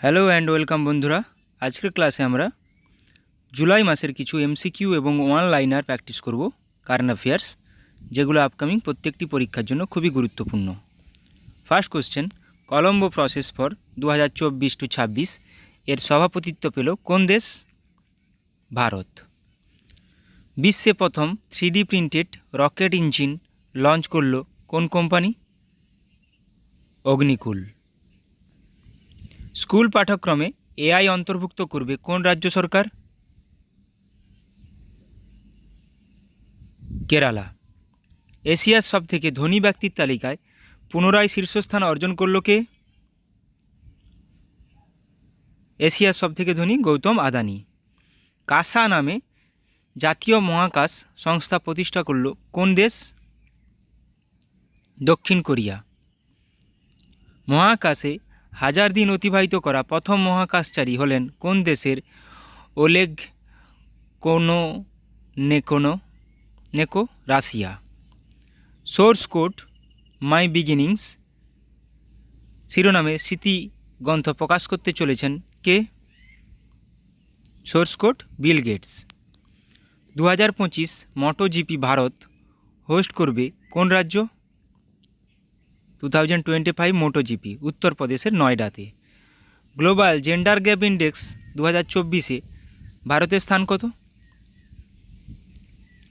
Hello and welcome বন্ধুরা। আজকের ক্লাসে আমরা জুলাই মাসের কিছু এমসিকিউ এবং ওয়ান লাইনার প্র্যাকটিস করব কারেন্ট অ্যাফেয়ার্স, যেগুলো আপকামিং প্রত্যেকটি পরীক্ষার জন্য খুবই গুরুত্বপূর্ণ। First question, Colombo process for 2024-26 এর সভাপতিত্ব পেল কোন দেশ? ভারত। বিশ্বে প্রথম 3D printed rocket engine launch করল কোন কোম্পানি? অগ্নিকুল। স্কুল পাঠ্যক্রমে এআই অন্তর্ভুক্ত করবে কোন রাজ্য সরকার? কেরালা। এশিয়ার সবথেকে ধনী ব্যক্তির তালিকায় পুনরায় শীর্ষস্থান অর্জন করল কে? এশিয়ার সবথেকে ধনী গৌতম আদানি। কাসা নামে জাতীয় মহাকাশ সংস্থা প্রতিষ্ঠা করল কোন দেশ? দক্ষিণ কোরিয়া। মহাকাশে 1000 দিন অতিবাহিত করা প্রথম মহাকাশচারী হলেন কোন দেশের? Oleg Kononenko, Russia. Source code my beginnings শিরোনামে স্মৃতিগ্রন্থ প্রকাশ করতে চলেছেন কে? Source code Bill Gates. 2025 MotoGP Bharat host করবে কোন রাজ্য? 2025 মোটোজিপি উত্তরপ্রদেশের নয়ডাতে। গ্লোবাল জেন্ডার গ্যাপ ইন্ডেক্স 2024-এ ভারতের স্থান কত?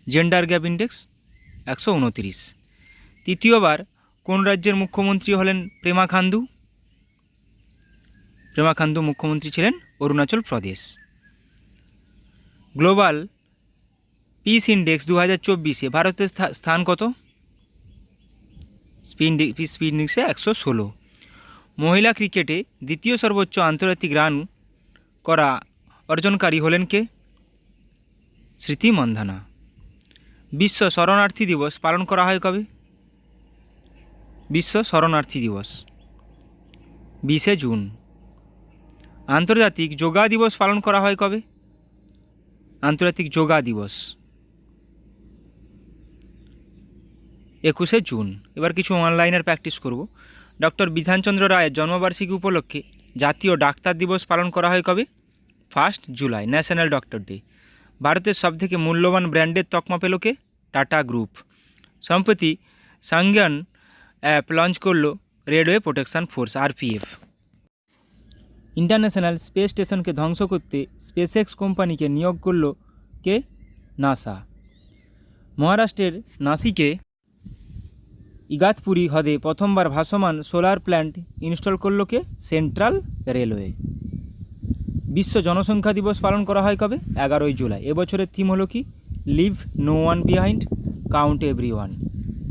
Gender gap index 129। তৃতীয়বার কোন রাজ্যের মুখ্যমন্ত্রী হলেন পেমা খান্ডু? পেমা খান্ডু মুখ্যমন্ত্রী ছিলেন Arunachal Pradesh. Global piece index 2024-এ ভারতের স্থান কত? পিস ইন্ডেক্সে 116। মহিলা ক্রিকেটে দ্বিতীয় সর্বোচ্চ আন্তর্জাতিক রান করা অর্জনকারী হলেন কে? স্মৃতি মন্ধানা। বিশ্ব শরণার্থী দিবস পালন করা হয় কবে? বিশ্ব শরণার্থী দিবস 20 জুন। আন্তর্জাতিক যোগা দিবস পালন করা হয় কবে? আন্তর্জাতিক যোগা দিবস 21 জুন। এবার কিছু অনলাইনের প্র্যাকটিস করব। ডক্টর বিধানচন্দ্র রায়ের জন্মবার্ষিকী উপলক্ষে জাতীয় ডাক্তার দিবস পালন করা হয় কবে? 1 জুলাই, ন্যাশনাল ডক্টর ডে। ভারতের সবথেকে মূল্যবান ব্র্যান্ডের তকমা পেল কে? Tata group. সম্প্রতি সাংজ্ঞান অ্যাপ লঞ্চ করল railway protection force RPF. International space স্টেশনকে ধ্বংস করতে স্পেসএক্স কোম্পানিকে নিয়োগ করল কে? নাসা। মহারাষ্ট্রের নাসিকে ইগাতপুরি হ্রদে প্রথমবার ভাসমান সোলার প্ল্যান্ট ইনস্টল করল কে? Central railway. বিশ্ব জনসংখ্যা দিবস পালন করা হয় কবে? 11 জুলাই। এবছরের থিম হলো কি? Leave no one behind, count every one.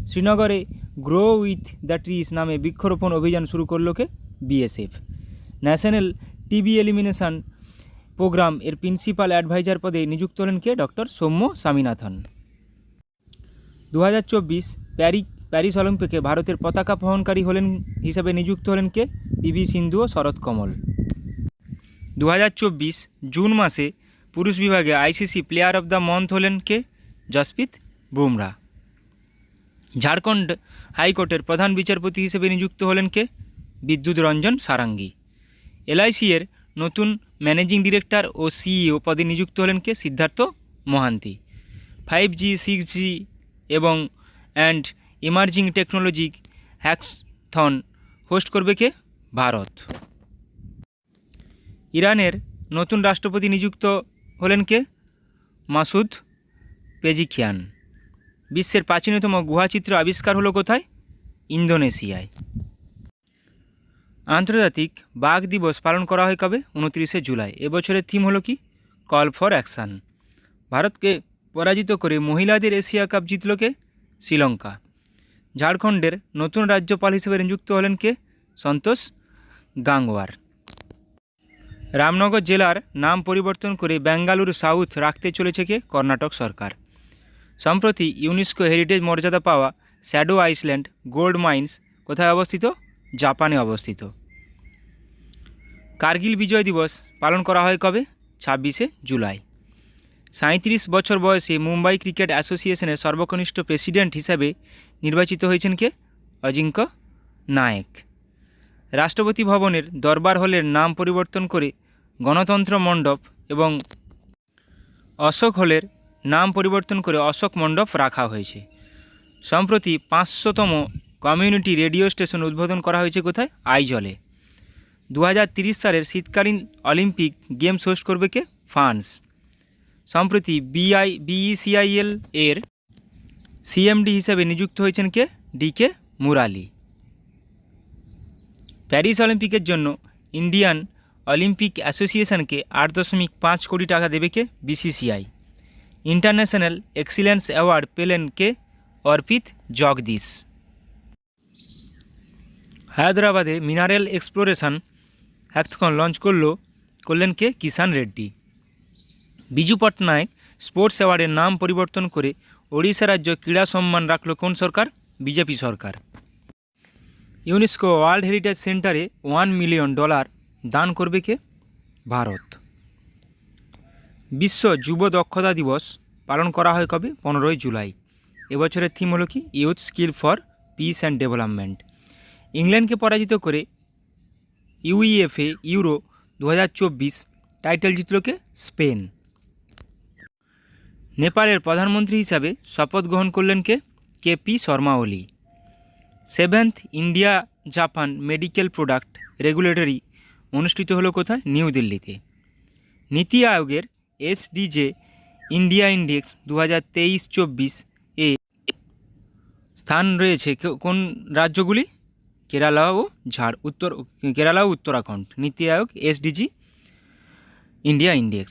শ্রীনগরে গ্রো উইথ দ্য ট্রিজ নামে বৃক্ষরোপণ অভিযান শুরু করল কে? BSF. National TB elimination programme এর প্রিন্সিপাল অ্যাডভাইজার পদে নিযুক্ত হলেন কে? ডক্টর সৌম্য স্বামীনাথন। 2024 প্যারিস অলিম্পিকে ভারতের পতাকা বহনকারী হলেন হিসাবে নিযুক্ত হলেন কে? পিভি সিন্ধু ও শরৎ কমল। 2024 জুন মাসে পুরুষ বিভাগে ICC player of the month হলেন কে? জসপ্রীত বুমরা। ঝাড়খণ্ড হাইকোর্টের প্রধান বিচারপতি হিসেবে নিযুক্ত হলেন কে? বিদ্যুৎ রঞ্জন সারাঙ্গী। এলআইসি এর নতুন ম্যানেজিং ডিরেক্টর ও সিইও পদে নিযুক্ত হলেন কে? সিদ্ধার্থ মহান্তি। 5G 6G এবং and emerging technology hackathon host করবে কে? ভারত। ইরানের নতুন রাষ্ট্রপতি নিযুক্ত হলেন কে? মাসুদ পেজিকিয়ান। বিশ্বের প্রাচীনতম গুহাচিত্র আবিষ্কার হলো কোথায়? ইন্দোনেশিয়ায়। আন্তর্জাতিক বাঘ দিবস পালন করা হয় কবে? 29 জুলাই। এবছরের থিম হলো কি? Call for action. ভারতকে পরাজিত করে মহিলাদের এশিয়া কাপ জিতল কে? শ্রীলঙ্কা। ঝাড়খণ্ডের নতুন রাজ্যপাল হিসেবে নিযুক্ত হলেন কে? সন্তোষ গাঙ্গওয়ার। রামনগর জেলার নাম পরিবর্তন করে বেঙ্গালুরু সাউথ রাখতে চলেছে কে? কর্ণাটক সরকার। সম্প্রতি ইউনেস্কো হেরিটেজ মর্যাদা পাওয়া শ্যাডো আইল্যান্ড গোল্ড মাইন্স কোথায় অবস্থিত? জাপানে অবস্থিত। কার্গিল বিজয় দিবস পালন করা হয় কবে? 26 জুলাই। 37 বছর বয়সে মুম্বাই ক্রিকেট অ্যাসোসিয়েশনের সর্বকনিষ্ঠ প্রেসিডেন্ট হিসাবে নির্বাচিত হয়েছেন কে? অজিঙ্ক্য নায়েক। রাষ্ট্রপতি ভবনের দরবার হলের নাম পরিবর্তন করে গণতন্ত্র মণ্ডপ এবং অশোক হলের নাম পরিবর্তন করে অশোক মণ্ডপ রাখা হয়েছে। সম্প্রতি 500তম কমিউনিটি রেডিও স্টেশন উদ্বোধন করা হয়েছে কোথায়? আইজলে। 2030 সালের শীতকালীন অলিম্পিক গেমস হোস্ট করবে কে? ফ্রান্স। সম্প্রতি বিইসিআইএল এর সিএমডি হিসেবে নিযুক্ত হয়েছেন কে? ডিকে মুরালি। প্যারিস অলিম্পিকের জন্য ইন্ডিয়ান অলিম্পিক অ্যাসোসিয়েশনকে 8.5 কোটি টাকা দেবে কে? বিসিসিআই। ইন্টারন্যাশনাল এক্সিলেন্স অ্যাওয়ার্ড পেলেন কে? অর্পিত জগদীশ। হায়দ্রাবাদে মিনারেল এক্সপ্লোরেশন হ্যাকাথন লঞ্চ করলেন কে? কিষাণ রেড্ডি। বিজু পট্টনায়ক স্পোর্টস অ্যাওয়ার্ডের নাম পরিবর্তন করে ওড়িশা রাজ্য ক্রীড়া সম্মান রাখল কোন সরকার? বিজেপি সরকার। ইউনেস্কো ওয়ার্ল্ড হেরিটেজ সেন্টারে $1 মিলিয়ন দান করবে কে? ভারত। বিশ্ব যুব দক্ষতা দিবস পালন করা হয় কবে? 15 জুলাই। এবছরের থিম হলো কি? Youth skill for piece and development. ইংল্যান্ডকে পরাজিত করে ইউইএফএ ইউরো 2024 টাইটেল জিতল কে? স্পেন। নেপালের প্রধানমন্ত্রী হিসাবে শপথ গ্রহণ করলেন কে? কেপি শর্মা ওলি। 7th India Japan medical product regulatory অনুষ্ঠিত হলো কোথায়? নিউ দিল্লিতে। নীতি আয়োগের এসডিজে ইন্ডিয়া ইন্ডেক্স 2023-24 এ স্থান রয়েছে কোন রাজ্যগুলি? কেরালা ও কেরালা ও উত্তরাখণ্ড। নীতি আয়োগ এসডিজি ইন্ডিয়া ইন্ডেক্স।